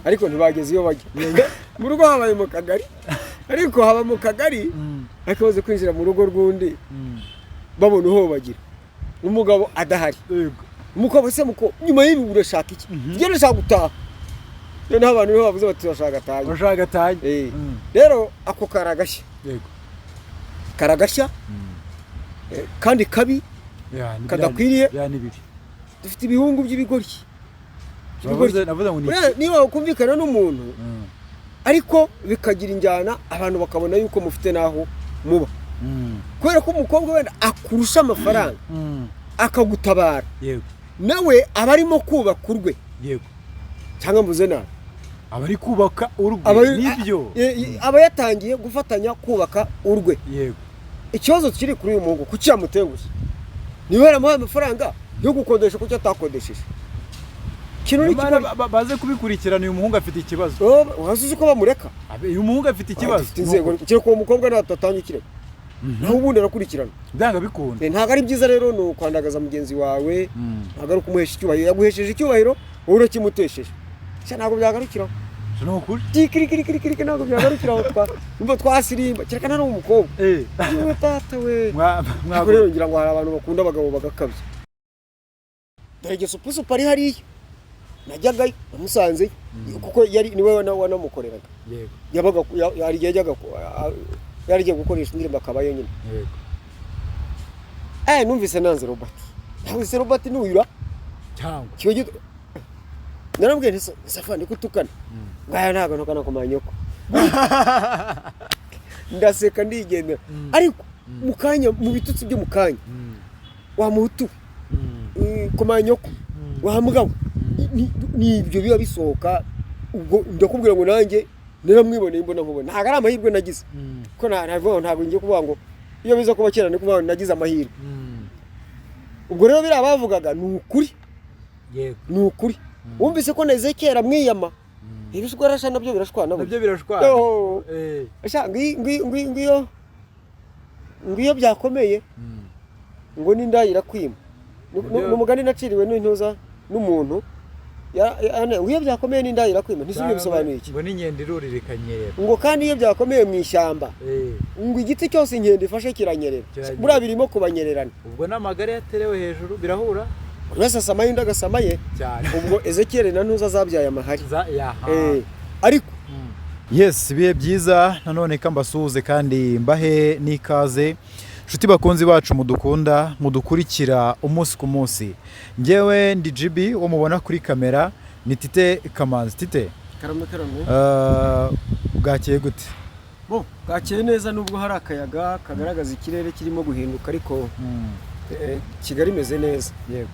ariko ntibageze iyo bajya mu rugo habaye mu kagari ariko haba mu kagari akabaze kwinjira mu rugo rw'undi babona uho bagira umugabo adahari umukobwa se muko nyuma y'ibi urashaka iki ngene nshaka gutaha none abantu niho bavuze bati bashaka gataye rero ako karagashya karagashya kandi kabi kadakwiriye dufite ibihungu by'ibigori niba ukumvikana n'umuntu ariko bikagira injyana abantu bakabona yuko mufite naho muba kubera ko umukobwa wenda akurusha amafaranga akagutabara nawe aba arimo kubaka urwe cyangwa mvuze nabi aba ari kubaka urwe n'ibyo aba yatangiye gufatanya kubaka urwe ikibazo kiri kuri uyu muhungu kuki yamutengushye niwe yaramuhaye amafaranga yo gukodesha kuki atakodesheje baze kubikurikirana uyu muhungu afite ikibazo wazuze ko bamureka uyu muhungu afite ikibazo kire ko umukobwa natatanga ikirego naho ubundi arakurikirana ndanga bikunda ntago ari byiza rero no kwandagaza mugenzi wawe ntago ari kumuhesha icyubahiro yaguhesheje icyubahiro wowe urakimutesheje ntago byagarukiraho nokuri tikirikirikirikirike ntago byagarukiraho numva twasirimba kirekana no umukobwa niwe tata we ntabwo rero ngira ngo hari abantu bakunda abagabo bagakabye dore supusu pari hariya najyagayo namusanze kuko yari niwe wanamukoreraga yabaga yari gukoresha indirimbo akabayo nyine numvise nanze Robert nuyura cyangwa kiyo gito narambwiye nti safani kutukana ngaya ntago nokana ku manyoko ndaseka ndigenda ariko mukanya mu bitutsi byo mukanya wa muhutu ku manyoko wa mugabo nibyo biba bisohoka ubwo ndakubwira ngo nanjye naramwiboneye mbona nkubona ntago ari amahirwe nagize ko ntago ngiye kuvuga ngo iyo biza kuba kera ni kuvuga nagize amahirwe ubwo rero bira bavugaga ni ukuri ni ukuri wumvise ko neze kera mwiyama ibishwarasha nabyo birashwana ngiyo byakomeye ngo n'indayira kwima n'umugani naciriwe n'intuza n'umuntu iyo byakomeye n'indayira kwima ntisubye bisobanuye iki ngo n'inkende irurira ikanyerera ngo kandi iyo byakomeye mu ishyamba ngo igiti cyose inkende ifashe kiranyerera buriya birimo kubanyererana ubwo n'amagare yaterewe hejuru birahura buri wese asamaye undi agasamaye ubwo Ezekiel na ntuza zabyaye amahari ariko yes ibihe byiza nanone kambasuhuze kandi mbahe n'ikaze nshuti bakunzi bacu mudukunda mudukurikira umunsi ku munsi njyewe ndi GB wo mubona kuri kamera ni Tite Kamanzi. Tite karame bwakeye gute? Bwakeye neza nubwo hari akayaga kagaragaza ikirere kirimo guhinduka ariko Kigali imeze neza yego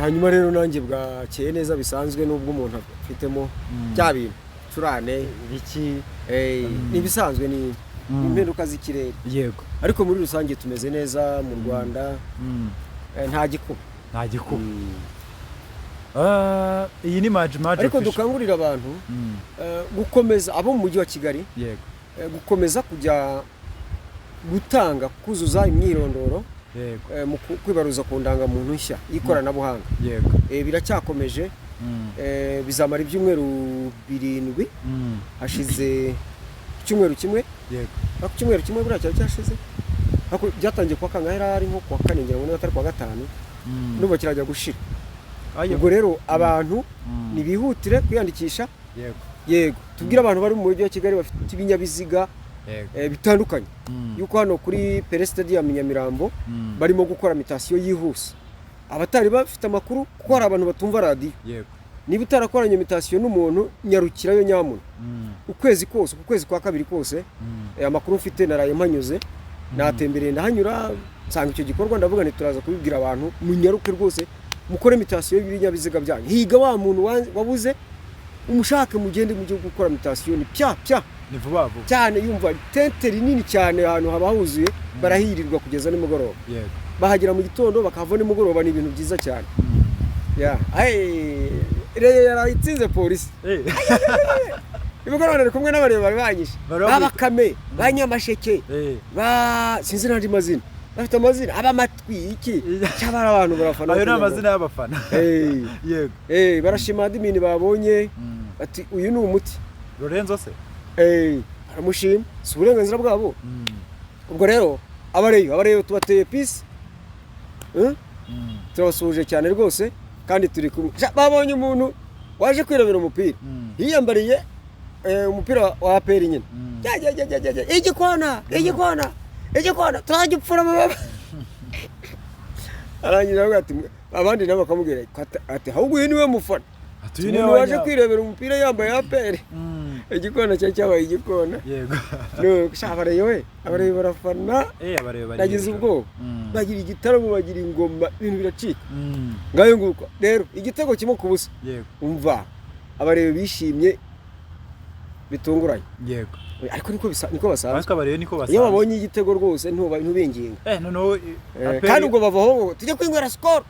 hanyuma rero nanjye bwakeye neza bisanzwe nubwo umuntu afitemo bya bintu curane iki nibisanzwe ni impinduka z'ikirere yego ariko muri rusange tumeze neza mu Rwanda nta gikuba iyi ni Maji ariko dukangurira abantu gukomeza abo mu mujyi wa Kigali yego gukomeza kujya gutanga kuzuza imyirondoro mu kwibaruza ku ndangamuntu nshya y'ikoranabuhanga yego biracyakomeje bizamara ibyumweru 7 hashize icyumweru kimwe yego icyumweru kimwe buracyo cyashize hako byatangiye kwa kangahe ari nko kwa kane ngira ngo n'atari kwa gatanu n'ubu kirajya gushira ubwo rero abantu nibihutire kwiyandikisha yego tubwira abantu bari mu mujyi wa Kigali bafite ibinyabiziga bitandukanye yuko hano kuri Pere Stadium Nyamirambo barimo gukora mutation yihuse abatari bafite amakuru kuko hari abantu batumva radio niba utarakoranye mutation n'umuntu nyarukirayo nyamuntu ukwezi kose ukwezi kwa kabiri kose amakuru mfite naraye mpanyuze natembereye ndahanyura nsanga icyo gikorwa ndavuga turaza kubibwira abantu munyaruke rwose mukore mutation y'ibinyabiziga byanyu higa wa muntu wabuze umushake mugende mu gihe gukora mutation ni pya ni vuba cyane yumva tente rinini cyane ahantu haba huzuye barahirirwa kugeza nimugoroba bahagera mu gitondo bakava nimugoroba ni ibintu byiza cyane rero yarayitsinze polisi ibigorane kumwe n'abarebare banyishe babakame banyamasheke sinzi n'andi mazina bafite amazina abamatwi iki cyabara abantu barafana ayo n'amazina y'abafana yego barashima adimini babonye ati uyu ni umuti. Lorenzo se aramushima, si uburenganzira bwabo. Ubwo rero abareyo tubateye peace, turabasuhuje cyane rwose kandi turi kumwe. Babonye umuntu waje kwirebera umupira, yiyambariye umupira wa APR nyine, igikona turagipfura baba. Arangira avuga ati abandi nabo bakamubwira ati ahubwo uyu niwe mufana, umuntu waje kwirebera umupira yambaye APR. Igikona cyabaye igikona. Yego. No abareyo barafana. Nagize ubwoba. Bagira igitaramo, bagira ingoma, ibintu biracika. Ngayo nguko rero igitego kimwe ku busa. Yego. Umva abareyo bishimye bitunguranye. Yego. Ariko niko basanzwe. Ariko abareyo niko basanzwe. Iyo babonye igitego rwose ntubinginga. No kandi ubwo bavaho tujye kwinywera Skol.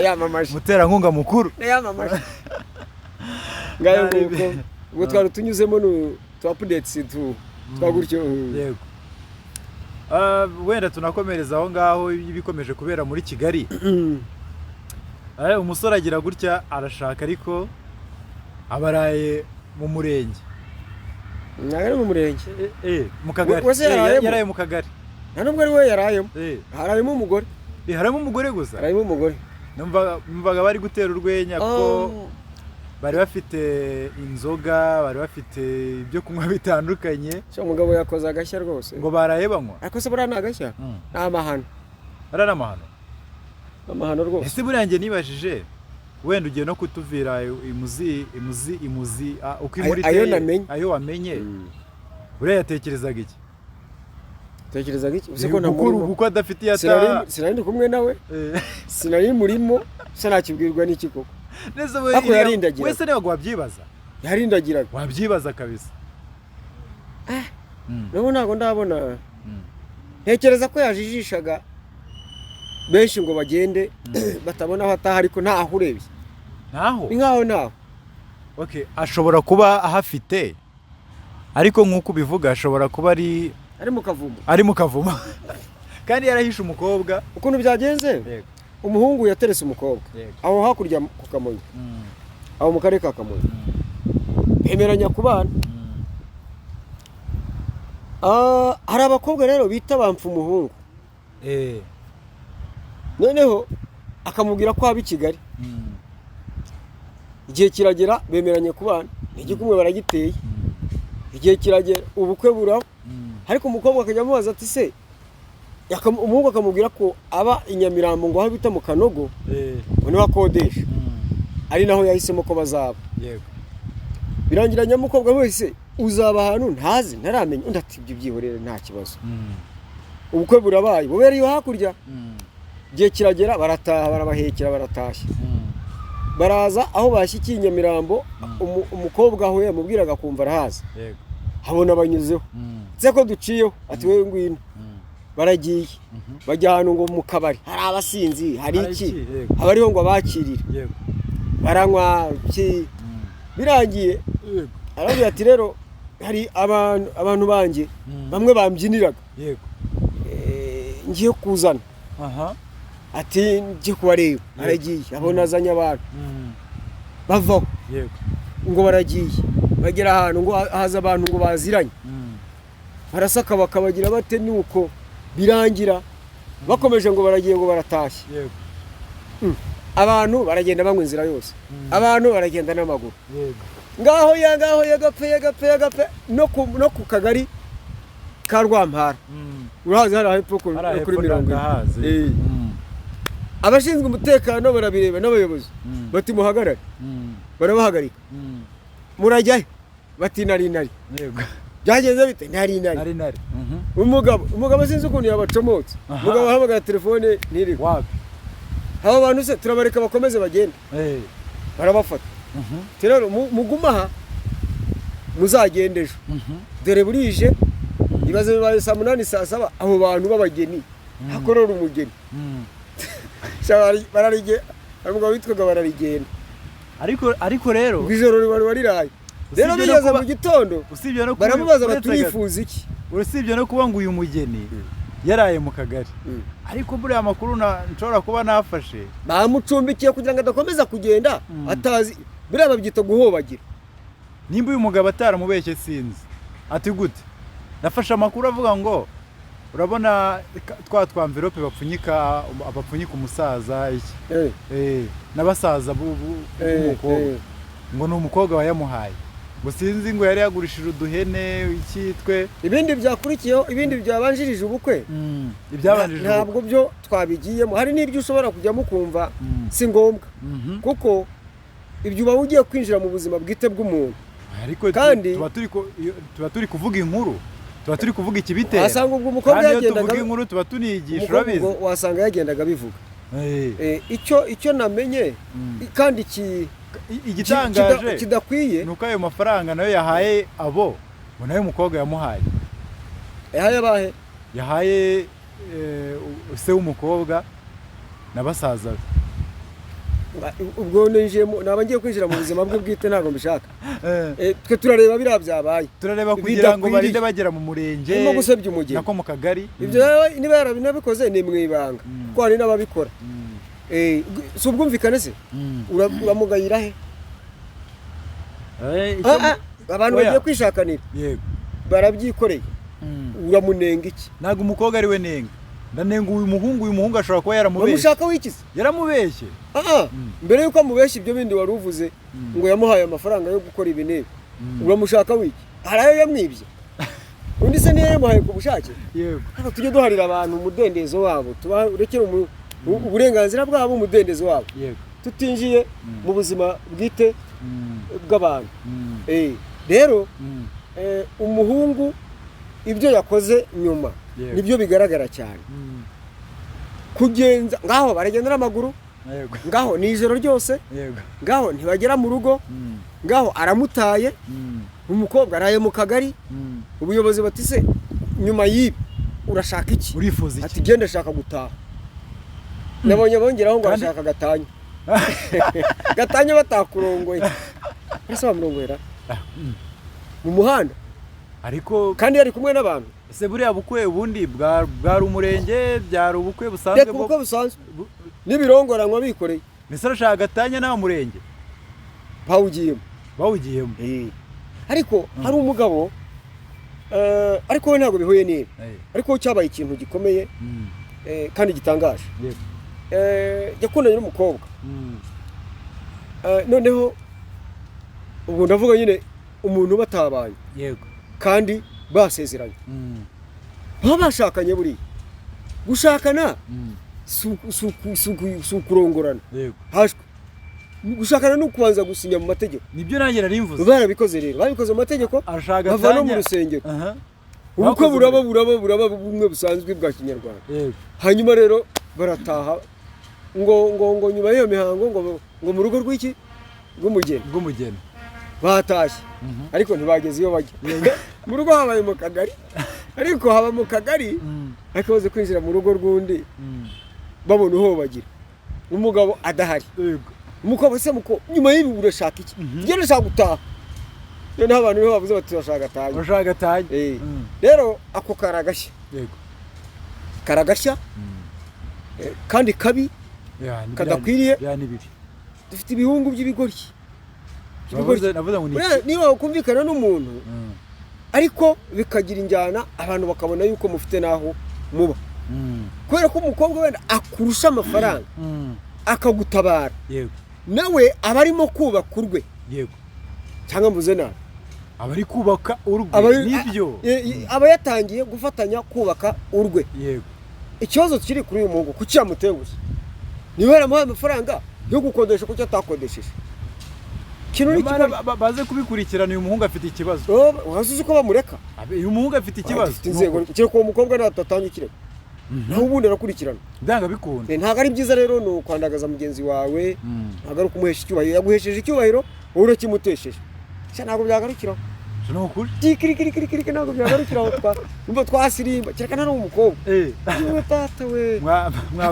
Yamamaje. Muterankunga mukuru. Yamamaje. Ngayo nguko ubwo twari tunyuzemo tu updates twaguryo. Yego. Wenda tunakomereza aho ngaho ibikomeje kubera muri Kigali. Umusore agira gutya arashaka ariko abaraye mu murenge. Nagari mu murenge. Mu kagari. Yaraye mu kagari. Nubwo ari we yarayemo. Harayemo umugore. Harayemo umugore gusa. Harayemo umugore. Numvaga bari gutera urwenya ko bari bafite inzoga, bari bafite ibyo kunywa bitandukanye. Cyo umugabo yakoze agashya rwose. Ngo baraye banywa. Ariko se buriya ni agashya? Ni amahano. Ari amahano. Amahano rwose. Ese buriya njye nibajije wenda ugiye no kutuvira imuzi uko imuri ayo wamenye. Buriya yatekerezaga iki? Tekerezaga iki? Use ko nta kuko adafite yata. Sinari ndi kumwe nawe. Sinari murimo, sanakibwirwa n'iki koko. Neza yarindagira. Wese ne wabyibaza. Yarindagiraga. Wabyibaza kabisa. Nabo ntago ndabona. Tekereza ko yajijishaga benshi ngo bagende batabona aho ataha ariko ntaho urebye. Naho? Ni nkaho. Okay, ashobora kuba ahafite. Ariko nkuko ubivuga ashobora kuba ari mu kavumo. Kandi yarahishe umukobwa. Ukuntu byagenze? Yego. Umuhungu yaterese umukobwa. Aho hakurya ku Kamonyi. Aho mu karere ka Kamonyi. Bemeranya kubana. Hari abakobwa rero bita bamfa umuhungu. Noneho akamubwira ko abi Kigali. Igihe kiragera bemeranye kubana. Igikumwe baragiteye. Igihe kiragera ubukwe buraho. Ariko umukobwa akajya amubaza ati se umuhungu akamubwira ko aba Inyamirambo ngo aho bita mu Kanogo. Ngo niba akodesha. Ari naho yahisemo ko bazaba. Yego. Birangira nyamukobwa wese uzaba ahantu ntazi ntaramenya undi ati ibyo byihorere nta kibazo. Ubukwe burabaye bubera iyo hakurya. Igihe kiragera barataha barabahekera baratashye. Baraza aho bashyikiye Inyamirambo umukobwa aho yamubwiraga kumva arahaza. Yego. Habona banyuzeho. Se ko duciyeho ati wewe ngwino. Baragiye. Bajya ahantu ngo mu kabari. Hari abasinzi, hari iki? Abariho ngo abakirira. Yego. Baranywa iki? Birangiye. Yego. Aravuga ati rero hari abantu banje bamwe bambyiniraga. Yego. Ngiye kuzana. Ati ngiye kubareba. Aragiye. Abona azanye abantu. Bavaho. Yego. Ngo baragiye. Bagera ahantu ngo haza abantu ngo baziranye. Barasaka bakabagira bate nuko birangira bakomeje ngo baragiye ngo baratashye. Yego. Abantu baragenda bamwe inzira yose. Abantu baragenda n'amaguru. Yego. Ngaho yagape no ku kagari ka Rwampara. Urahazi hari hepfo kuri 40. Abashinzwe umutekano barabireba n'abayobozi. Bati muhagarare. Barabahagarika. Murajyayo. Bati nari. Yego. Byagenze bite? Nari. Umugabo sinzi ukuntu yabacomotse. Umugabo ahamagara telefone ntiri. Wapi? Aba bantu se turabareka bakomeze bagende. Barabafata. Rero mugumaha muzagende ejo. Dore burije ibaze bibaye saa 8 saa 7 abo bantu babageni. Hakorora umugeni. Bararige umugabo witwaga bararigenda. Ariko rero ijoro bariraye. Rero bigeze mu gitondo usibye no baramubaza baturifuza iki. Usibye no kuba ngo uyu mugeni yaraye mu kagari. Ariko buri amakuru nshobora kuba nafashe bamucumbikiye kugira ngo adakomeza kugenda atazi biriya babyita guhobagira. nimba uyu mugabo ataramubeshye sinzi ati gute nafashe amakuru avuga ngo urabona twa envelope bapfunyika umusaza iki n'abasaza b'umukobwa ngo ni umukobwa wayamuhaye ngo sinzi ngo yari yagurishije uduhene ikitwe ibindi byakurikiyeho ibindi byabanjirije ubukwe ntabwo byo twabigiyemo hari n'ibyo ushobora kujyamo kumva si ngombwa kuko ibyo uba ugiye kwinjira mu buzima bwite bw'umuntu kandi tuba turi kuvuga inkuru tuba turi kuvuga ikibitera wasanga ubwo umukobwa yagendaga tuvuga inkuru tuba tuniyigisha urabizi wasanga yagendaga bivuga icyo namenye kandi igitangaje kidakwiye nuko ayo mafaranga nayo yahaye abo ngo nayo umukobwa yamuhaye yahaye abahe yahaye se w'umukobwa na basaza ubwo naba ngiye kwinjira mu buzima bwe bwite ntabwo mbishaka twe turareba biriya byabaye turareba kugira ngo barinde bagera mu murenge no gusebya umugeni nako mu kagari ibyo niba yarabinabikoze ni mu ibanga kuko hari n'ababikora si ubwumvikane se uramugayira he abantu bagiye kwishakanira barabyikoreye uramunenga iki ntabwo umukobwa ari we nenga ndanenga uyu muhungu ashobora kuba yaramubeshye bamushaka wikize yaramubeshye mbere yuko amubeshya ibyo bindi wari uvuze ngo yamuhaye amafaranga yo gukora ibi n'ibi uramushaka wiki hari ayo yamwibye undi se niyo yamuhaye ku bushake hano tujye duharira abantu umudendezo wabo tubarekere uburenganzira bwabo umudendezo wabo tutinjiye mu buzima bwite bw'abantu rero umuhungu ibyo yakoze nyuma nibyo bigaragara cyane kugenza ngaho baragendera amaguru ngaho ni ijoro ryose ngaho ntibagera mu rugo ngaho aramutaye umukobwa araye mu kagari ubuyobozi bati se nyuma y'ibi urashaka iki urifuza iki ati genda shaka gutaha nabonye bongeraho ngo arashaka gatanya gatanya batakurongoye ese bamurongoyera mu muhanda ariko kandi yari kumwe n'abantu ese buriya bukwe ubundi bwari umurenge byari ubukwe busanzwe ubukwe busanzwe n'ibirongoranywa bikoreye ese arashaka gatanya n'aba murenge bawugiyemo ariko hari umugabo ariko we ntabwo bihuye n'ibi ariko cyabaye ikintu gikomeye kandi gitangaje yakundanye n'umukobwa noneho ubwo ndavuga nyine umuntu batabanye kandi basezeranye baba bashakanye buriya gushakana si ukurongorana hashwe gushakana ni ukubanza gusinya mu mategeko nibyo nanjye nari mvuze barabikoze rero babikoze mu mategeko bava no mu rusengero ubukwe buraba bumwe busanzwe bwa kinyarwanda hanyuma rero barataha ngo nyuma y'iyo mihango ngo mu rugo rw'iki rw'umugeni batashye ariko ntibageze iyo bajya mu rugo habaye mu kagari ariko haba mu kagari ariko baze kwinjira mu rugo rw'undi babona uho bagira umugabo adahari umukobwa se nyuma y'ibi urashaka iki ngende nshaka gutaha noneho abantu niho bavuze bati urashaka gatanya rero ako karagashya kandi kabi kadakwiriye dufite ibihungu by'ibigori niba wakumvikana n'umuntu ariko bikagira injyana abantu bakabona yuko mufite n'aho muba kubera ko umukobwa wenda akurusha amafaranga akagutabara nawe aba arimo kubaka urwe cyangwa mvuze nabi aba ari kubaka urwe n'ibyo aba yatangiye gufatanya kubaka urwe ikibazo kiri kuri uyu muhungu kuki yamutengushye niba yaramuhaye amafaranga yo gukodesha kuki atakodesheje baze kubikurikirana uyu muhungu afite ikibazo wasuze ko bamureka uyu muhungu afite ikibazo kereka uwo mukobwa natatanga ikirego naho ubundi arakurikirana byanga bikunda ntabwo ari byiza rero ni ukwandagaza mugenzi wawe ntabwo ari ukumuhesha icyubahiro yaguhesheje icyubahiro wowe urakimutesheje ntabwo byagarukiraho ni ukuri kirikirikirikiriki ntabwo byagarukiraho twasirimba kereka nari umukobwa yewe tata we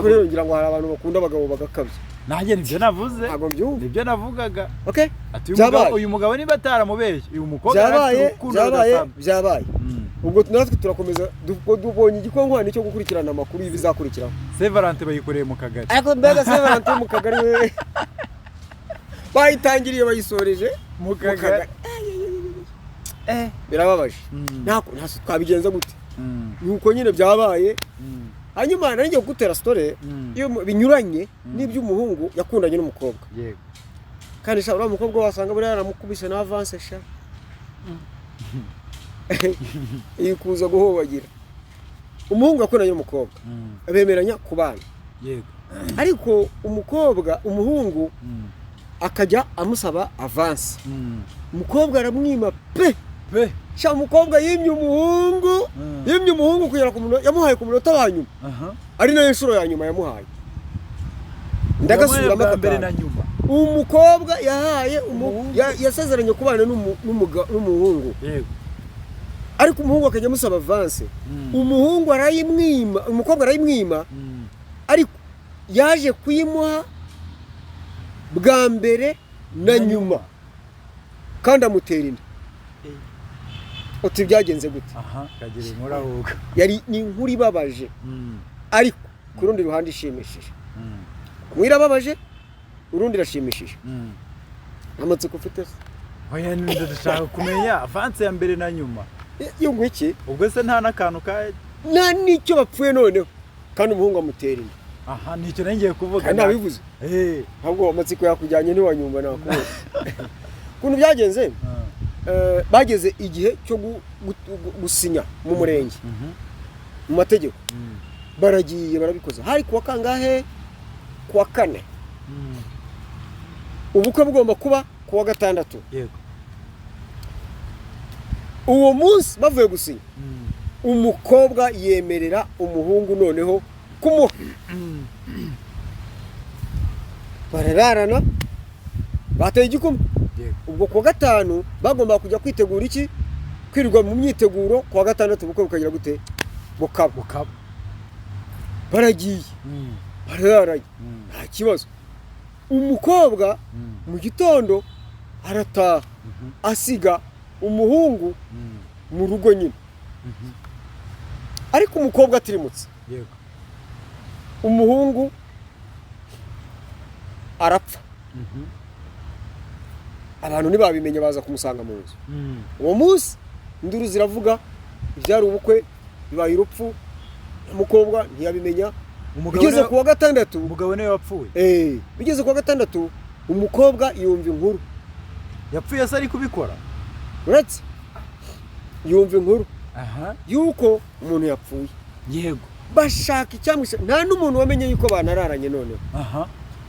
rero ngira ngo hari abantu bakunda abagabo bagakabya nanjye nibyo navuze ntabwo mbyumva nibyo navugaga uyu mugabo niba ataramubeshye uyu mukobwa byabaye ubwo natwe turakomeza dubonye igikonkwane cyo gukurikirana amakuru y'ibizakurikiraho Saint Valentin bayikoreye mu kagari ariko mbega Saint Valentin mu kagari we bayitangiriye bayisoreje mu kagari. birababaje ntako twabigenza gute nuko nyine byabaye hanyuma nanjye kugutera story iyo binyuranye n'iby'umuhungu yakundanye n'umukobwa yego kandi sha uriya mukobwa wasanga buri yaramukubise na avance sha kuza guhobagira umuhungu yakundanye n'umukobwa bemeranya kubana yego ariko umuhungu akajya amusaba avance umukobwa aramwima pe sha umukobwa yimye umuhungu kugera ku munota yamuhaye ku munota wa nyuma ari nayo nshuro ya nyuma yamuhaye ndagasubiramo mbere na nyuma umukobwa yahaye yasezeranye kubana n'umuhungu yego ariko umuhungu akajya amusaba avance umuhungu arayimwima umukobwa arayimwima ariko yaje kuyimuha bwa mbere na nyuma kandi amutera inda uti byagenze gute kagire inkuru ahuga yari ni inkuru ibabaje ariko ku rundi ruhande ishimishije mwirababaje urundi rashimishije amatsiko ufite se oya ndashaka kumenya avance ya mbere na nyuma yungu iki ubwo se nta nakantu ka nta nicyo bapfuye noneho kandi umuhungu amutera inda nicyo ngiye kuvuga kandi nabivuze ahubwo amatsiko yakujyanye ntiwanyumva nakubona ukuntu byagenze bageze igihe cyo gusinya mu murenge mu mategeko baragiye barabikoze hari kuwa kangahe kuwa kane ubukwe bugomba kuba kuwa gatandatu yego uwo munsi bavuye gusinya umukobwa yemerera umuhungu noneho kumuha barararana bateye igikoma ubwo kuwa gatanu bagomba kujya kwitegura iki kwirirwa mu myiteguro kuwa gatandatu ubukwe bukagira gute bukaba baragiye bararanye nta kibazo umukobwa mu gitondo arataha asiga umuhungu mu rugo nyine ariko umukobwa atirimutse umuhungu arapfa abantu ntibabimenya baza kumusanga mu nzu uwo munsi induru ziravuga ibyari ubukwe bibaye urupfu umukobwa ntiyabimenya bigeze kuwa gatandatu umugabo niwe wapfuye bigeze kuwa gatandatu umukobwa yumva inkuru yapfuye se ari kubikora uretse yumva inkuru yuko umuntu yapfuye yego bashaka icyamwishe nta n'umuntu wamenye yuko banararanye noneho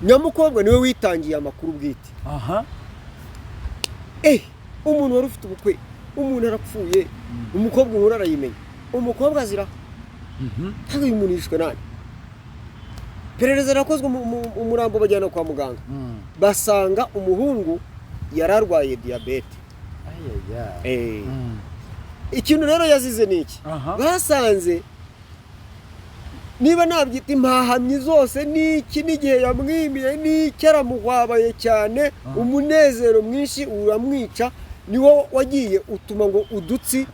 nyamukobwa niwe witangiye amakuru bwite umuntu wari ufite ubukwe umuntu arapfuye umukobwa inkuru arayimenya umukobwa azira ntabwo uyu muntu yishwe nani perereza rakozwe umurambo bajyana kwa muganga basanga umuhungu yararwaye diabete ikintu rero yazize niki basanze niba nabyita impahamyi zose niki n'igihe yamwimiye n'iki aramuhwabaye cyane umunezero mwinshi uramwica niwo wagiye utuma ngo udutsi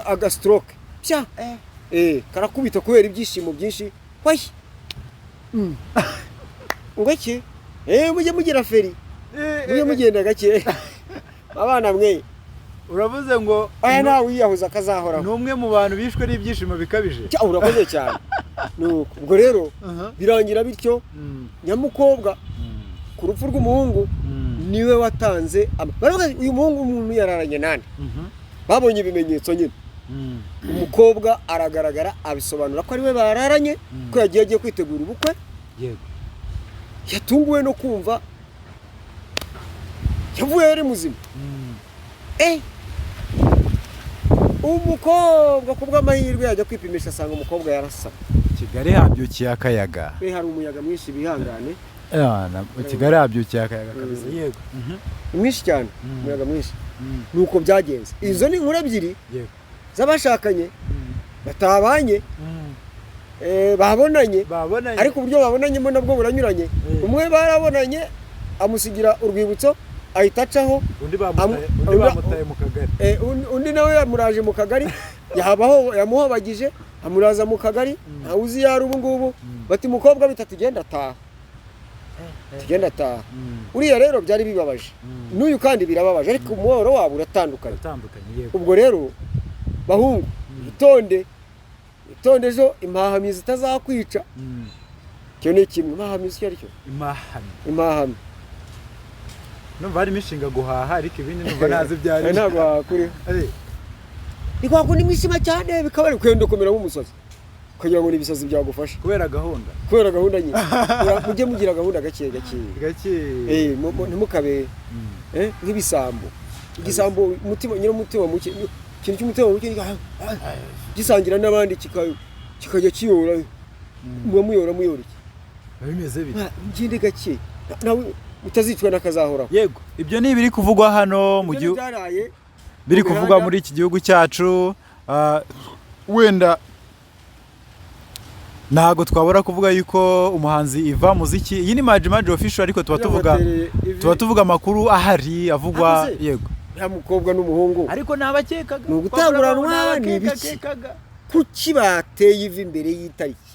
agastroke pya karakubita kubera ibyishimo byinshi wayi ngo iki mujye mugira feri mujye mugenda gake abana mwe uravuze ngo aya nawe wiyahuza akazahoraho ni umwe mu bantu bishwe n'ibyishimo bikabije urakoze cyane ubwo rero birangira bityo nyamukobwa ku rupfu rw'umuhungu niwe watanze uyu muhungu umuntu yararanye nani babonye ibimenyetso nyine umukobwa aragaragara abisobanura ko ari we bararanye ko yagiye kwitegura ubukwe yatunguwe no kumva yavuye yari muzima umukobwa ku bw'amahirwe yajya kwipimisha asanga umukobwa yarasa Kigali habyukiye akayaga hari umuyaga mwinshi bihangane Kigali habyukiye akayaga kabisa yego ni mwinshi cyane umuyaga mwinshi nuko byagenze izo ni inkuru ebyiri z'abashakanye batabanye babonanye ariko uburyo babonanyemo nabwo buranyuranye umwe barabonanye amusigira urwibutso ahita acaho undi bamutaye mu kagari undi nawe yamuraje mu kagari yamuhobagije amuraza mu kagari ntawuzi yari ubu ngubu bati mukobwa bitatu genda ataha tugenda ataha uriya rero byari bibabaje n'uyu kandi birababaje ariko umubabaro wabo uratandukanye ubwo rero bahungu itonde ejo impahamizi itazakwica cyo ni kimwe impahamizi icyo ari cyo impahami numva harimo inshinga guhaha ariko ibindi numva ntazi byari ntabwo hakuriho ni kwa kundi mwishima cyane bikaba ari kwenda kumera nk'umusozi kugira ngo ibisazi byagufasha kubera gahunda nyine mujye mugira gahunda gake ntimukabe nk'ibisambo igisambo nyir'umutima muke ikintu cy'umutima muke gisangira n'abandi kikajya kiyora muba muyora iki bimeze bite ngende gake nawe utazicwa n'akazahoraho yego ibyo ni ibiri kuvugwa hano mu gihugu biri kuvugwa muri iki gihugu cyacu wenda ntago twabura kuvuga yuko umuhanzi Iva Muziki iyi ni Maji official ariko tuba tuvuga amakuru ahari avugwa yego ya mukobwa n'umuhungu ariko nabakekaga ni ugutanguranwa ni ibiki kuki bateye ivi imbere y'itariki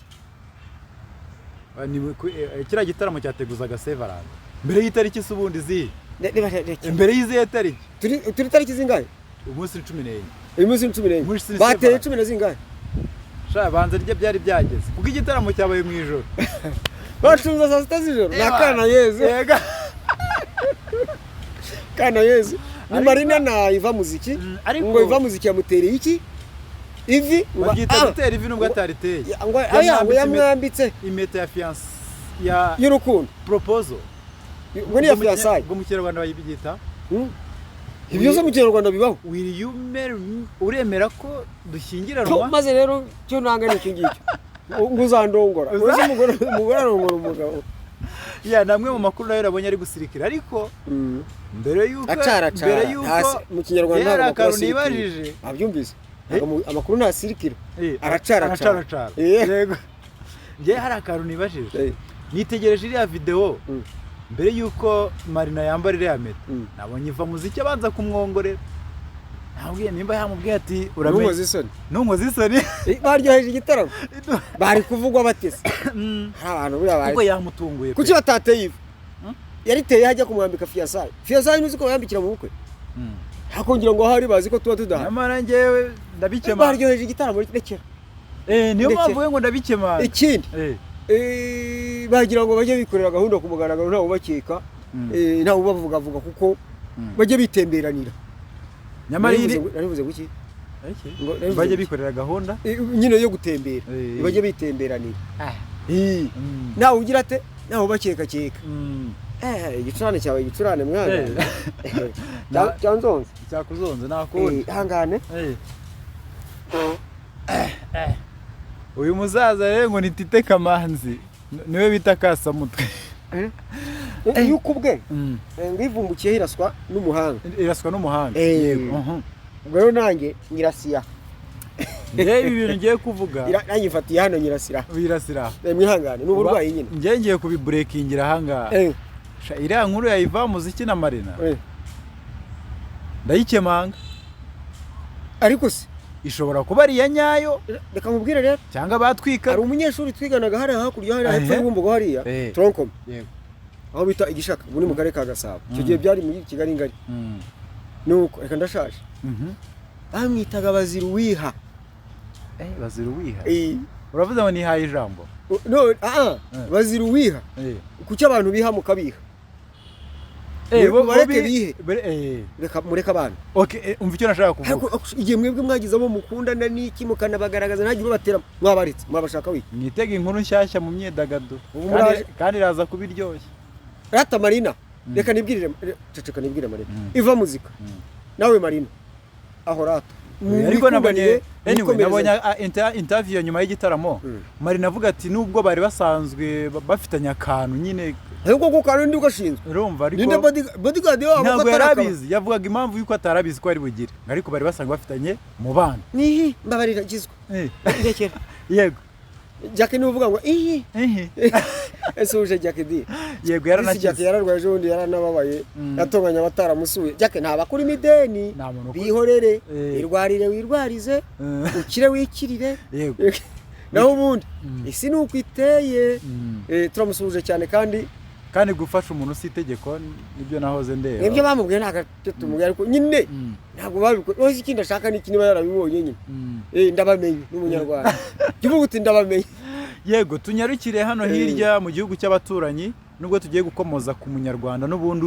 kiriya gitaramo cyateguzaga Severance mbere y'itariki se ubundi zihe imbere y'izihe tariki turi tariki zingahe umunsi 14 uyu munsi 14 bateye 10 zingahe banza rye byari byageze kuko igitaramo cyabaye mu ijoro bacuza saa sita z'ijoro nakana Yezu kana Yezu ni Marina na Iva Muziki ngo Iva Muziki yamutereye iki ivi bagita gutera ivi nubwo atariteye ngo yamwambitse impeta ya fiance y'urukundo proposal ngo ni ya fiance ngo mu Kinyarwanda bayibigita ibyo zo mu Kinyarwanda bibaho will you marry me uremera ko dushyingiranwa maze rero cyo nanga ni ikingicyo ngo uzandongora uzi umugore arongora umugabo namwe mu makuru nayo nabonye ari gusirikira ariko mbere yuko mu Kinyarwanda nta makuru nibajije abyumvise amakuru nta sirikira aracara yego ngiye hari akantu nibajije nitegereje iriya video mbere yuko Marina yambara iriya meta nabonye Iva Muziki abanza kumwongorera nabwiye nimba yamubwiye ati ntunkoze isoni baryoheje igitaramo bari kuvugwa batese abantu buriya bari kuko yamutunguye kuki batateye ivu yariteye hajya kumwambika fiyasaye nuzi ko yambikira mu bukwe hakongera ngo hari bazi ko tuba tudahari nyamara njyewe ndabikema baryoheje igitaramo rekera niyo mpamvu ngo ndabikema ikindi bagira ngo bajye bikorera gahunda ku mugaragaro ntawe bakeka ntawe bavuga kuko bajye bitemberanira nyamara narivuze guki bajye bikorera gahunda nyine yo gutembera bajye bitemberanira nawe ugira ate nawe bakeka igicurane cyawe igicurane mwana cyanzonze cyakuzonze nakundi hangane uyu muzaza rero ngo ni Tite Kamanzi niwe bita Kasamutwe yuko ubwe ngivumbukiye iraswa n'umuhanga yego ubwo rero nanjye nyirasiya ibi bintu ngiye kuvuga nanjye mfatiye hano nyirasira mwihangane ni uburwayi nyine ngiye kubiburekingira ahangaha iriya nkuru ya Iva Muziki na Marina ndayikemanga ariko se ishobora kuba ari iya nyayo reka nkubwire rero cyangwa batwika hari umunyeshuri twiganaga hariya hakurya hariya hepfo y'ubumbogo hariya Tronkom aho bita Igishaka muri mu karere ka Gasabo icyo gihe byari muri Kigali ngari nuko reka ndashaje bamwitaga Baziruwiha uravuze ngo nihaye ijambo Baziruwiha kuki abantu biha mukabiha bareke bihe reka mureka abantu umva icyo nashaka kuvuga igihe mwebwe mwagizamo mukundana n'iki mukanabagaragaza ntagiye babatera mwabaritse mwabashaka wiki mwitega inkuru nshyashya mu myidagaduro kandi iraza kuba iryoshye rata Marina reka nibwirire Marina Iva Muzika nawe Marina aho rata ariko nabonye interview nyuma y'igitaramo Marina avuga ati nubwo bari basanzwe bafitanye akantu nyine ariko ko kantu ndi ugashinzwe urumva ariko ninde bodyguard wabo ntabwo yarabizi yavugaga impamvu yuko atarabizi ko ari bugire ariko bari basanzwe bafitanye mu bana nihi mbabarira gizwe ndekera yego Jackie ni uvuga ngo ese uje Jackie di yego yaranakize Jackie yararwaye ejo yaranababaye yatonganya abataramusuye Jackie ntaba kuri mideni bihorere irwarire wirwarize ukire wikirire naho ubundi isi nuko iteye turamusuje cyane kandi kandi gufasha umuntu si itegeko nibyo nahoze ndeba nibyo bamubwiye ntago tumubwiye ariko nyine ntabwo babikora wese ikindi ashaka ni kintu yarabibonye nyine ndabamenye n'umunyarwanda kivuga uti ndabamenye yego tunyarukire hano hirya mu gihugu cy'abaturanyi nubwo tugiye gukomoza ku munyarwanda n'ubundi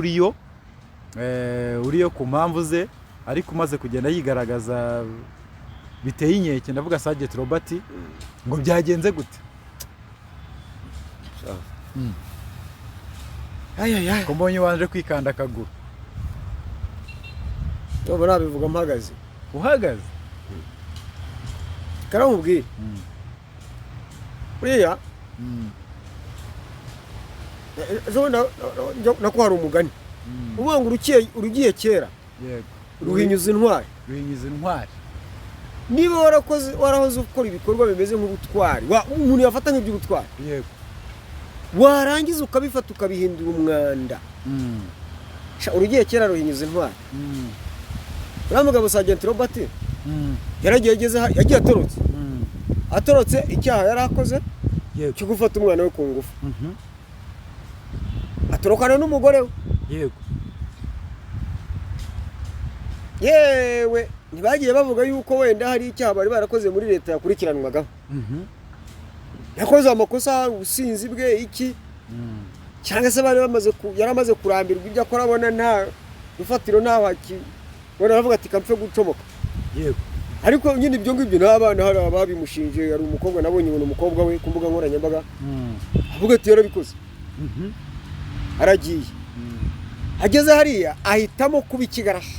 uriyo ku mpamvu ze ariko umaze kugenda yigaragaza biteye inkeke ndavuga Sergeant Robert ngo byagenze gute ko mbonye wanje kwikanda akaguru ubu nabivuga mpagaze uhagaze karamubwira buriya nako hari umugani uvuga ngo urugiye kera ruhinyuza intwari niba warahoze ukora ibikorwa bimeze nk'ubutwari umuntu yafata nk'iby'ubutwari warangiza ukabifata ukabihindura umwanda urugiye kera ruhinyuza intwari uriya mugabo Sergeant Robert yagiye atorotse icyaha yari akoze cyo gufata umwana we ku ngufu atorokana n'umugore we yewe ntibagiye bavuga yuko wenda hari icyaha bari barakoze muri leta yakurikiranwagaho yakoze amakosa ubusinzi bwe iki cyangwa se yari amaze kurambirwa ibyo akora abona nta rufatiro nta wakibona aravuga ati kampfe gucomoka ariko nyine ibyo ngibyo n'abana hari ababimushinje hari umukobwa nabonye ngo umukobwa we ku mbuga nkoranyambaga avuga ati yarabikoze aragiye ageze hariya ahitamo kuba ikigarasha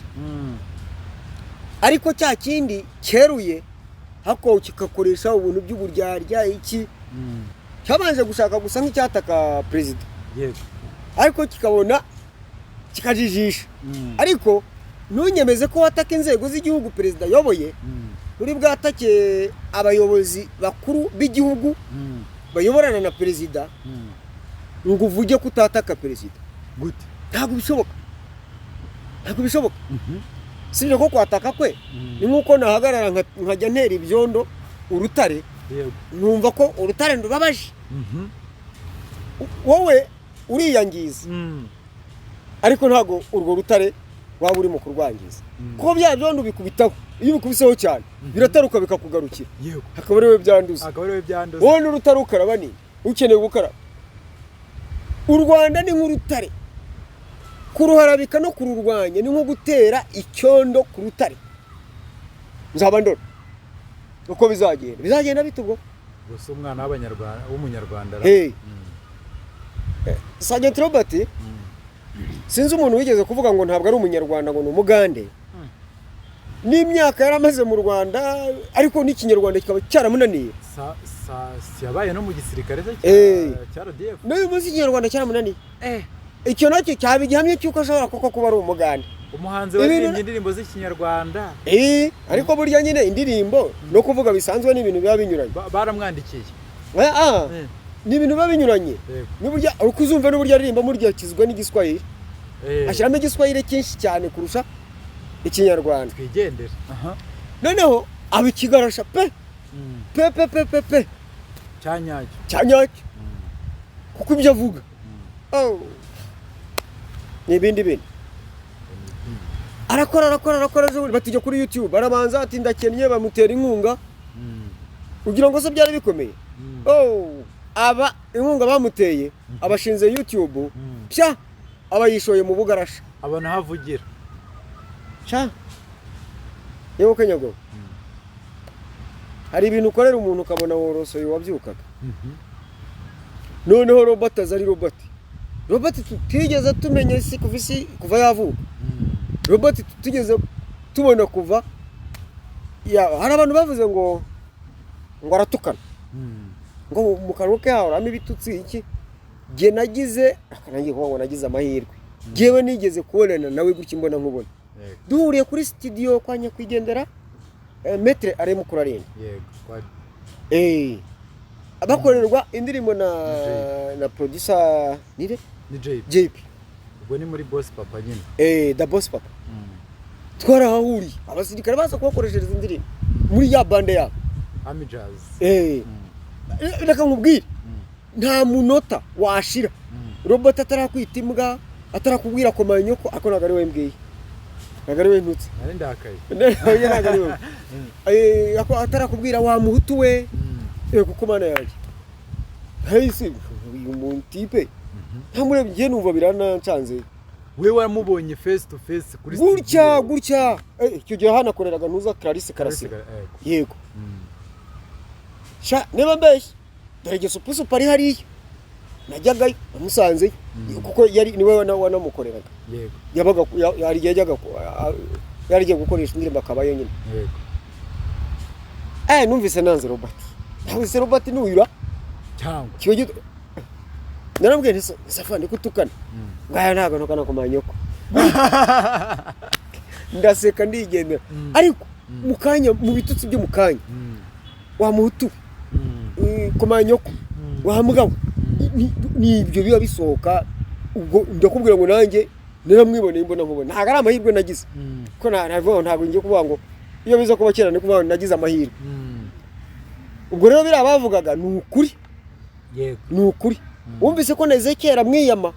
ariko cya kindi cyeruye hako kikakoresha ubuntu by'uburyarya iki cyabanje gushaka gusa nk'icyataka perezida ariko kikabona kikajijisha ariko ntunyemeze ko wataka inzego z'igihugu perezida yoboye uri bwatake abayobozi bakuru b'igihugu bayoborana na perezida ngo uvuge ko utataka perezida gute ntabwo bishoboka sibyo ko kwataka kwe ni nk'uko nahagarara nkajya ntera ibyondo urutare numva ko urutare ndubabaje wowe uriyangiza ariko ntabwo urwo rutare waba urimo kurwangiza kuko bya byondo bikubitaho iyo ubikubiseho cyane birataruka bikakugarukira hakaba ariwe byanduza wowe n'urutare ukaraba nini ukeneye gukaraba u Rwanda ni nk'urutare kuruharabika no kururwanya ni nko gutera icyondo ku rutare nzaba ndora uko bizagenda bite ubwo gusa umwana w'umunyarwanda Sergeant Robert sinzi umuntu wigeze kuvuga ngo ntabwo ari umunyarwanda ngo ni umugande n'imyaka yaramaze mu Rwanda ariko n'ikinyarwanda kikaba cyaramunaniye yabaye no mu gisirikare cya RDF n'uyu munsi ikinyarwanda cyaramunaniye icyo nacyo cyaba igihamya cy'uko ashobora kuba ari umugande umuhanzi waririmbye indirimbo z'ikinyarwanda ariko burya nyine indirimbo no kuvuga bisanzwe n'ibintu biba binyuranye baramwandikiye ni ibintu biba binyuranye n'uburyo uko uzumva n'uburyo aririmba murya kizwa n'igiswahili ashyiramo igiswahili cyinshi cyane kurusha ikinyarwanda twigendera noneho aba ikigarasha pe cyanyacyo kuko ibyo avuga ni ibindi bintu arakora batijya kuri YouTube arabanza ati ndakennye bamutera inkunga kugira ngo se byari bikomeye aba inkunga bamuteye abashinze YouTube aba yishoye mu bugarasha abana havugira yewe kanyago hari ibintu ukorera umuntu ukabona worosoye wabyukaga noneho Robert azari Robert tutigeze tumenya isi kuva yavuka Robert tutigeze tubona kuva hari abantu bavuze ngo aratukana ngo mu kanwa ke hahoramo ibitutsi iki jye nagize akanangiye kuba ngo nagize amahirwe jyewe nigeze kubonana nawe gutya imbona nkubona duhuriye kuri studio kwa nyakwigendera Maître Alain Mukurarinda abakorerwa indirimbo na producer ni JP ubwo ni muri Boss Papa nyine da Boss Papa twarahahuriye abasirikare baza kubakoreshereza indirimbo muri ya bande yabo Ami Jazz reka nkubwire nta munota washira Robert atarakwita imbwa atarakubwira ko manyoko ako nagari we mbwiye nagari we ntutse ari ndakaye oya nagari we ako atarakubwira wa muhutu we kuko mana yaje hahise uyu muntu tipe ntamurebye numva biranancanze we waramubonye face to face kuri gutya icyo gihe hanakoreraga ntuza Clarisse Karasira yego sha niba mbeshye dore Gesupusu pari hariya najyagayo namusanze kuko yari niwe wanamukoreraga yego yabaga yari gukoresha indirimbo akabayo nyine yego numvise nanze Robert nuyura cyangwa kiyo gito narambwiye nti safandi kutukana ngaya ntago nokana ku manyoko ndaseka ndigendera ariko mukanya mu bitutsi byo mukanya wa muhutu ku manyoko wa mugabo ni ibyo biba bisohoka ubwo ndakubwira ngo nanjye naramwiboneye mbona nkubona ntago ari amahirwe nagize ko ntago ngiye kuvuga ngo iyo biza kuba kera ni kuvuga nagize amahirwe ubwo rero bira bavugaga ni ukuri yego ni ukuri wumvise ko neze kera mwiyama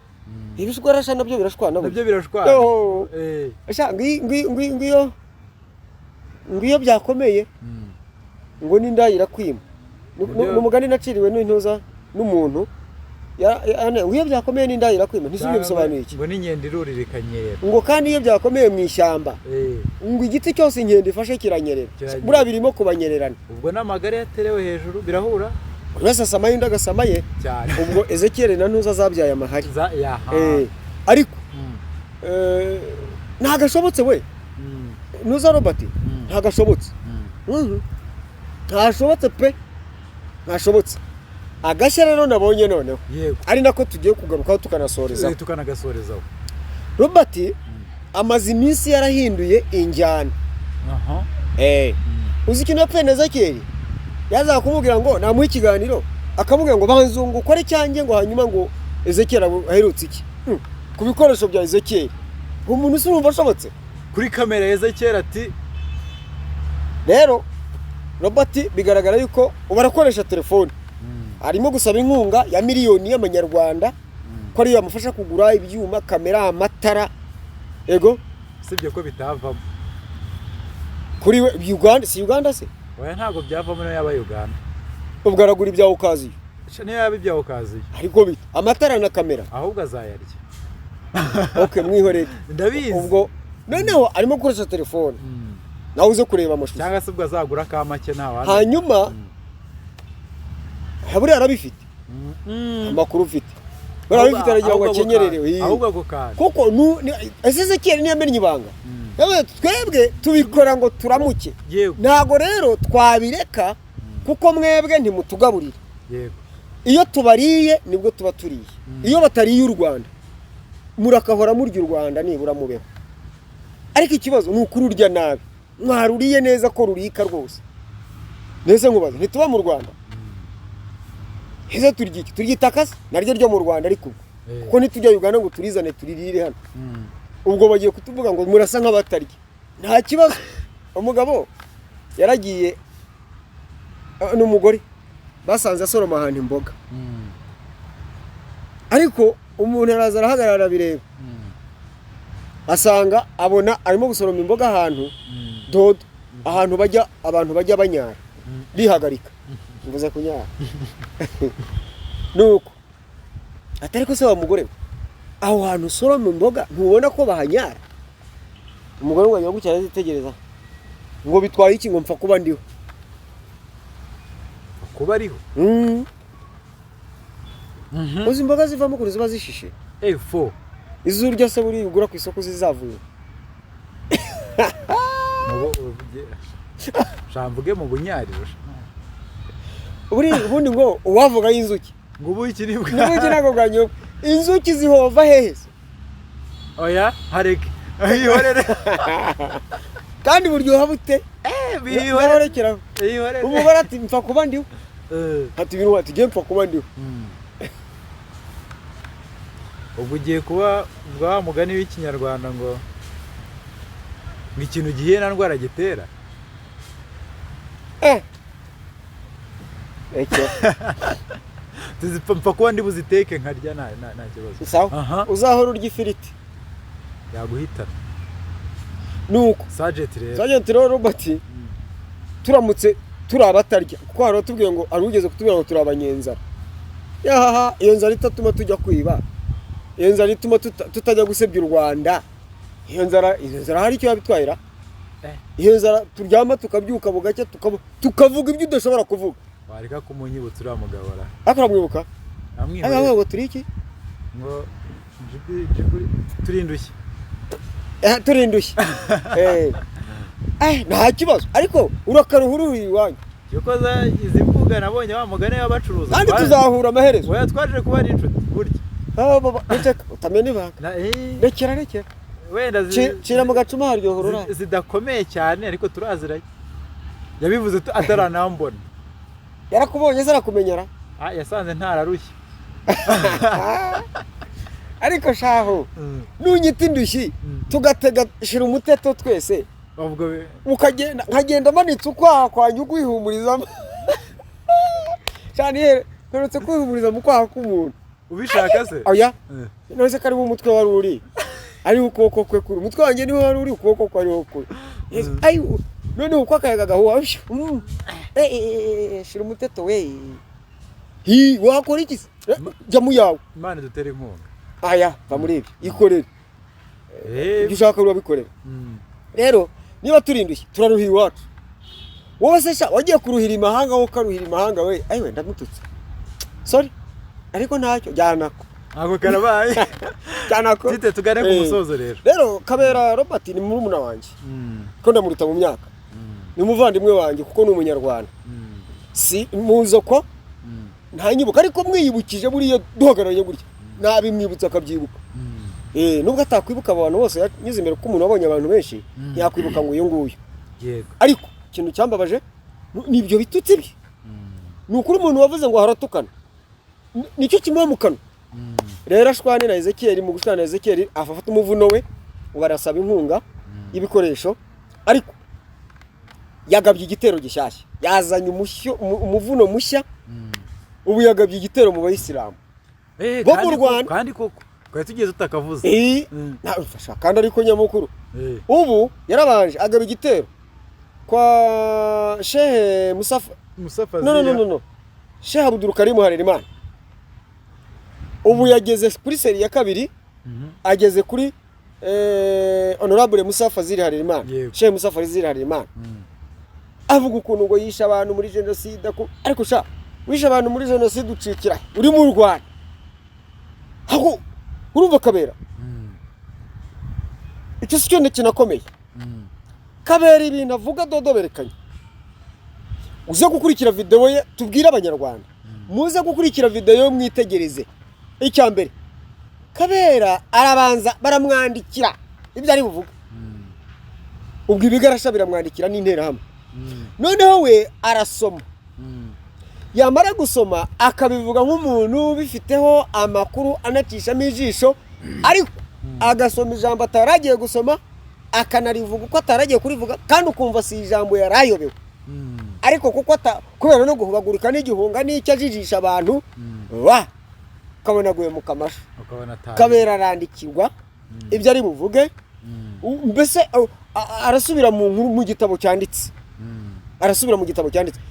ibishwarasha nabyo birashwana asha ngiyo byakomeye ngo nindayira kwima numugani naciriwe n'intoza n'umuntu iyo byakomeye n'indahira kwima ntisubye bisobanuye iki ngo n'inkende irurira ikanyerera ngo kandi iyo byakomeye mu ishyamba ngo igiti cyose inkende ifashe kiranyerera buriya birimo kubanyererana ubwo n'amagare yaterewe hejuru birahura buri wese asamaye undi agasamaye ubwo Ezekiel na ntuza zabyaye amahari ariko ntagashobotse we ntuza Robert ntagashobotse ntashobotse pe ntashobotse agashya rero nabonye noneho ari nako tugiye kugarukaho tukanagasorezaho Robert amaze iminsi yarahinduye injyana uzi ikintu yapfuye na Ezekiel yaza kumubwira ngo namuha ikiganiro akamubwira ngo banzungu ukore cyanjye ngo hanyuma ngo Ezekiel aherutse iki ku bikoresho bya Ezekiel umuntu usumva ashobotse kuri kamera ya Ezekiel ati rero Robert bigaragara yuko ubarakoresha telefone arimo gusaba inkunga ya miliyoni y'amanyarwanda ko ariyo amufasha kugura ibyuma kamera amatara ego sibye ko bitavamo kuri Uganda si Uganda se oya ntago byavamo no yaba Uganda ubwo aragura ibya ukazi niyo yaba ibya ukazi ariko bita amatara na kamera ahubwo azayarya okay mwihorere ndabizi ubwo noneho arimo gukoresha telefone nawe uze kureba amashusho cyangwa se ubwo azagura ka make nta hanyuma haburi arabifite amakuru ufite barabifite aragira ngo akenyererewe ahubwo ako kana kuko Ezekiel niyo amenye ibanga twebwe tubikora ngo turamuke ntago rero twabireka kuko mwebwe ntimutugaburira yego iyo tubariye nibwo tuba turiye iyo batariye u Rwanda murakahora murya u Rwanda nibura mubeho ariko ikibazo ni ukuri urya nabi mwaruriye neza ko rurika rwose neze nkubaza ntituba mu Rwanda heze turya iki turya itakasi naryo ryo mu Rwanda ariko kuko nitujya Uganda ngo turizane turirire hano ubwo bagiye kutuvuga ngo murasa nk'abatarya nta kibazo umugabo yaragiye n'umugore basanze asoroma ahantu imboga ariko umuntu araza arahagarara bireba asanga abona arimo gusoroma imboga ahantu dodo ahantu bajya abantu bajya banyara bihagarika mvuze kunyara nuko atari ko se wa mugore aho hantu soroma imboga ntubona ko bahanyara umugore ngo yangu cyane zitegereza ngo bitwaye iki ngo mpfa kuba ndiho kuba ariho uzi imboga zivamo kuri ziba zishishe fo izurya se buri ugura ku isoko zizavuye shamvuge mu bunyariro ubundi ngo uwavuga y'inzuki ngo ubuki nibwo n'ubuki nako bwanyo inzuki zihova hehe oya hareke ihorere kandi buryoha bute bihorere umugore ati mpfa kuba ndiho ati ibintu ati giye mpfa kuba ndiho ubwo ugiye kuba bwa mugani w'ikinyarwanda ngo ikintu gihiye na ndwara gitera mpfa kuba ndi buziteke nkarya nta kibazo. Sawa uzahora urya ifiriti yaguhitana nuko Sergeant rero Robert turamutse turi abatarya kuko hari tubwiye ngo ari ugeze kutubwira ngo turi abanyenzara yaha iyo nzara itatuma tujya kwiba iyo nzara ituma tutajya gusebya u Rwanda iyo nzara hari icyo yabitwayira iyo nzara turyama tukabyuka bugacya tukavuga ibyo udashobora kuvuga wareka kumunyibutsa uriya mugabora akaramwibuka amwibuka ngo turi iki ngo turindushye turindushye nta kibazo ariko urakaruhuru iwanyu yokoza izi mbuga nabonye wa mugane y'abacuruza kandi tuzahura amaherezo oya twaje kuba ari inshuti burya baba utamenya ibanga rekera wenda cira mu gacuma haryohorora zidakomeye cyane ariko turaziranye yabivuze ataranambona yarakubonye zarakumenyera yasanze ntararushye ariko shaho nunyita indushyi tugatega shira umuteto twese ukagenda nkagenda manitse ukwaha nyugwihumurizamo cyane peretse kwihumuriza mu kwaha k'umuntu ubishaka se oya nose kari mu mutwe wari uri ari ukuboko kwe kuri umutwe wanjye niho wari uri ukuboko kwa ari kuri ayo none uko akayaga gahuwa shira umuteto we wakora iki jya mu yawe Imana dutere inkunga aya va muri ibyo ikorere ibyo ushaka urabikorera rero niba turindushye turaruhira iwacu wowe se wagiye kuruhira imahanga wowe ukaruhira imahanga we ayiwe ndamututse sorry ariko ntacyo jyanako ako karabaye jyanako tite tugane ku musozo rero Kabera Robert ni murumuna wanjye ko ndamuruta mu myaka ni umuvandimwe wanjye kuko ni umunyarwanda si muzo ko ntanyibuka ariko mwiyibukije buriya duhagararanye gutya nabimwibutsa akabyibuka nubwo atakwibuka abantu bose yanyuze imbere ko umuntu wabonye abantu benshi yakwibuka ngo uyu nguyu ariko ikintu cyambabaje nibyo bitutse bye ni ukuri umuntu wavuze ngo haratukana nicyo kimuha mu kanwa rero ashwane na Ezekiel mu gushwana na Ezekiel afafata umuvuno we barasaba inkunga y'ibikoresho ariko yagabye igitero gishyashya yazanye umuvuno mushya ubu yagabye igitero mu bayisilamu bo mu Rwanda kandi koko twari tugiye tutakavuze nafasha kandi ariko nyamukuru ubu yarabanje agaba igitero kwa Shehe Musafa no Shehe Abdul Karim Harerimana ubu yageze kuri seri ya kabiri ageze kuri Honorable Musafa Ziri Harerimana Shehe Musafa Ziri Harerimana avuga ukuntu ngo yisha abantu muri genocide ariko wisha abantu muri genocide ucikira uri mu Rwanda aho urumva Kabera icyo si cyo kinakomeye Kabera ibintu avuga dodoberekanye uze gukurikira video ye tubwire abanyarwanda muze gukurikira video yo mwitegereze icya mbere Kabera arabanza baramwandikira ibyo ari buvuga ubwo ibigarasha biramwandikira n'intera hamwe noneho we arasoma yamara gusoma akabivuga nk'umuntu bifiteho amakuru anacishamo ijisho ariko agasoma ijambo ataragiye gusoma akanarivuga uko ataragiye kurivuga kandi ukumva si ijambo yarayobewe ariko kuko kubera no guhubagurika n'igihunga n'icyo ajijisha abantu ukabona guye mu kamasho Kabera arandikirwa ibyo ari buvuge mbese arasubira mu gitabo cyanditse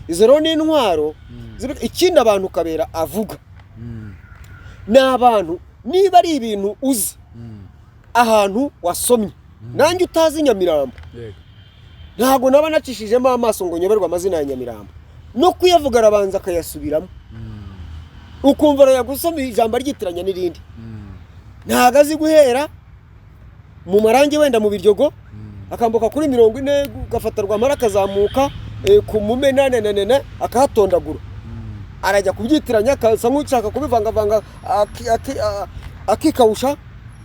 izo rero ni intwaro ikindi abantu Kabera avuga ni abantu niba ari ibintu uzi ahantu wasomye nanjye utazi Nyamirambo ntabwo naba nacishijemo amaso ngo nyoberwe amazina ya Nyamirambo no kuyavuga arabanza akayasubiramo ukumva arayagusoma ijambo ryitiranya n'irindi ntabwo azi guhera mu marangi wenda mu biryogo akambuka kuri 40 gafatarwa amara akazamuka ku mumena nenene akahatondagura arajya kubyitiranya akasa nk'ushaka kubivangavanga akikawusha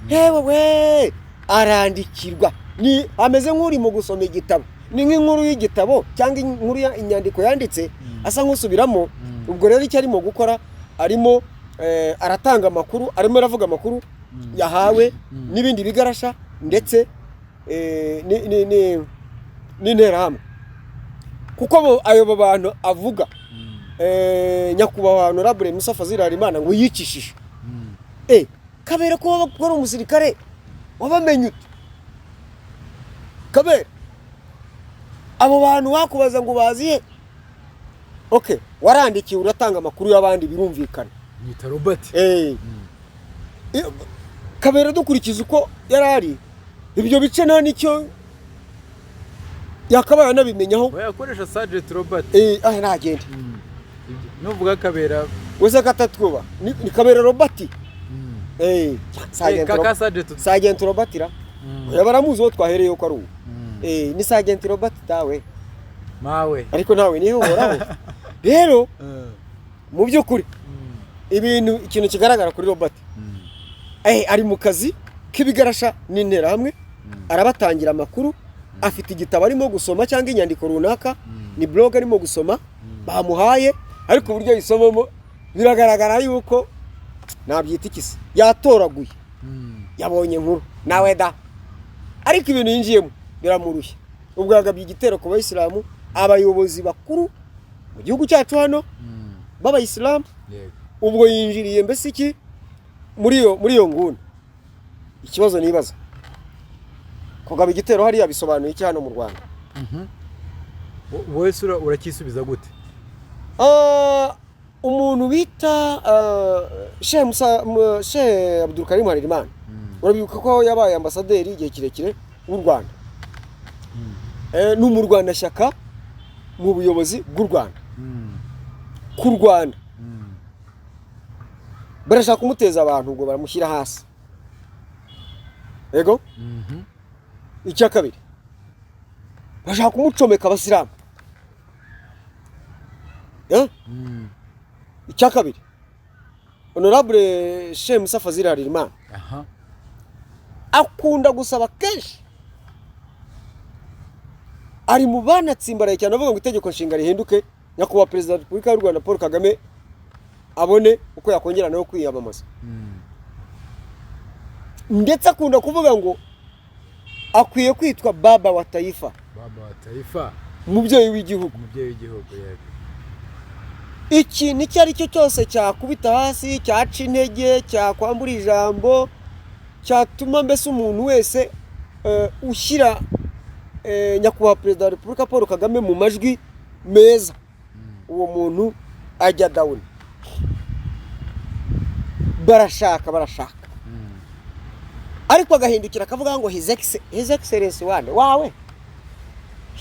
yewe we arandikirwa ni ameze nk'uri mu gusoma igitabo ni nk'inkuru y'igitabo cyangwa inkuru inyandiko yanditse asa nk'usubiramo ubwo rero icyo arimo gukora arimo aratanga amakuru arimo aravuga amakuru yahawe n'ibindi bigarasha ndetse n'interahamwe kuko ayo bantu avuga nyakubahwa honorable Musa Fazil Harerimana ngo yicishije Kabera ko bakora umusirikare wabamenye ute Kabera abo bantu bakubaza ngo baziye okay warandikiye uratanga amakuru y'abandi birumvikana Nyita Robert Kabera dukurikiza uko yarari ibyo bice nta nicyo yakabaye nabimenyaho bayakoresha Sergeant Robert ntagende nuvuga Kabera wese katatwuba ni Kabera Robert Sergeant Robert ra yabaramuzi wo twahereye ko ari uwo ni Sergeant Robert tawe mawe ariko nawe niho horaho rero mu byukuri ikintu kigaragara kuri Robert ari mu kazi k'ibigarasha n'intera hamwe arabatangira amakuru afite igitabo arimo gusoma cyangwa inyandiko runaka ni blog arimo gusoma bamuhaye ariko uburyo yisomamo biragaragara yuko nabyita ikisi yatoraguye yabonye nkuru nawe da ariko ibintu yinjiyemo biramurushye ubwagabye igitero ku bayisilamu abayobozi bakuru mu gihugu cyacu hano b'abayisilamu ubwo yinjiriye mbese iki muri iyo nguni ikibazo nibaza kugaba igitero hariya bisobanuye iki hano mu Rwanda wowe urakisubiza gute umuntu bita Sheikh Abdul Karim Harerimana urabibuka ko yabaye ambasaderi igihe kirekire w'u Rwanda mu Rwanda shyaka mu buyobozi bw'u Rwanda ku Rwanda barashaka kumuteza abantu ngo baramushyira hasi yego icya kabiri bashaka kumucomeka abasilamu icya kabiri honorable Sheikh Musa Fazil Harerimana akunda gusaba kenshi ari mu banatsimbaraye cyane avuga ngo itegeko nshinga rihinduke nyakubahwa perezida wa Repubulika y'u Rwanda Paul Kagame abone uko yakongera nayo kwiyamamaza ndetse akunda kuvuga ngo akwiye kwitwa baba wa taifa umubyeyi w'igihugu yego iki nicyo ari cyo cyose cyakubita hasi cyaca intege cyakwambura ijambo cyatuma mbese umuntu wese ushyira nyakubahwa perezida wa Repubulika Paul Kagame mu majwi meza uwo muntu ajya down barashaka ariko agahindukira akavuga ngo his excellence wawe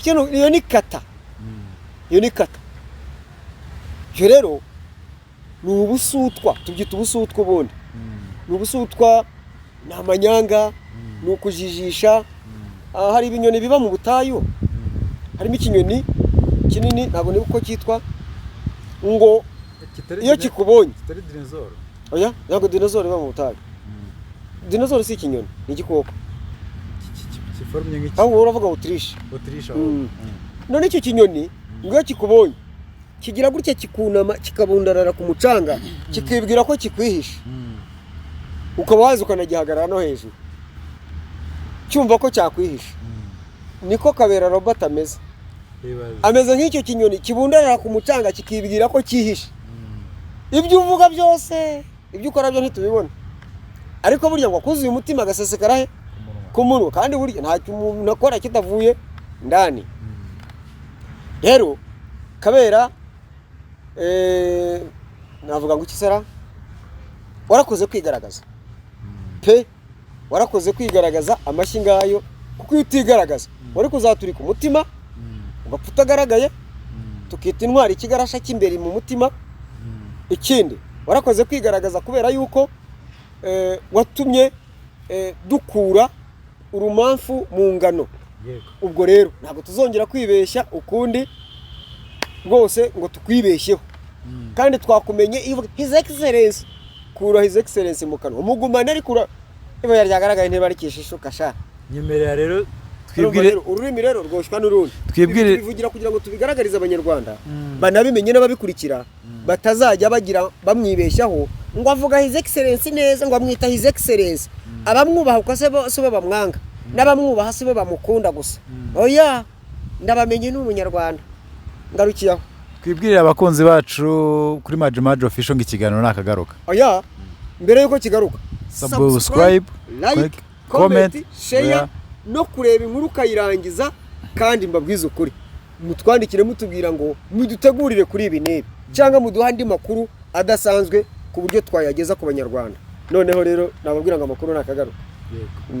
iyo ni kata je rero ni ubusutwa tubyita ubusutwa ubundi ni ubusutwa ni amanyanga ni ukujijisha hari ibinyoni biba mu butayu harimo ikinyoni kinini ntabwo niba uko cyitwa ngo iyo kikubonye kitari dinosaur oya ntabwo dinosaur iba mu butayu dinosaur si ikinyoni ni igikoko kiforumye nk'iki aho uravuga Autriche none icyo kinyoni ngo iyo kikubonye kigira gutya kikunama kikabundarara ku mucanga kikibwira ko kikwihisha ukaba wazi ukanagihagarara no hejuru cyumva ko cyakwihisha niko Kabera Robert ameze nk'icyo kinyoni kibundarara ku mucanga kikibwira ko cyihisha ibyo uvuga byose ibyo ukora byo ntitubibona ariko burya ngo akuzuye umutima agasesekara he ku munwa kandi burya ntacyo umuntu akora kitavuye ndani rero Kabera navuga ngo ikisera warakoze kwigaragaza warakoze kwigaragaza amashyi ngayo kuko iyo utigaragaza wari kuzaturika umutima ugapfa utagaragaye tukita intwari ikigarasha cy'imbere mu mutima ikindi warakoze kwigaragaza kubera yuko watumye dukura urumamfu mu ngano ubwo rero ntabwo tuzongera kwibeshya ukundi rwose ngo tukwibeshyeho kandi twakumenye his excellence kura his excellence mu kanwa umugumane ari kura iba yaryagaragaye nteba rikishishuka sha nyemerera rero twibwire ururimi rero rwoshwa n'urundi twibwire bivugira kugira ngo tubigaragarize abanyarwanda banabimenye n'ababikurikira batazajya bagira bamwibeshyaho ngo avuga his excellence neza ngo amwita his excellence abamwubaha uko se bo bamwanga n'abamwubaha se bo bamukunda gusa oya ndabamenye n'umunyarwanda ngarukiyaho twibwirire abakunzi bacu kuri Majimaji Official ngo ikiganiro nakagaruka. Oya, mbere yuko kigaruka. Subscribe, like, comment, share no kureba inkuru kayirangiza kandi mbabwiza ukuri. Mutwandikire mutubwira ngo mudutegurire kuri ibi n'ibi cyangwa muduha andi makuru adasanzwe ku buryo twayageza ku banyarwanda. Noneho rero nababwira ngo amakuru nakagaruka.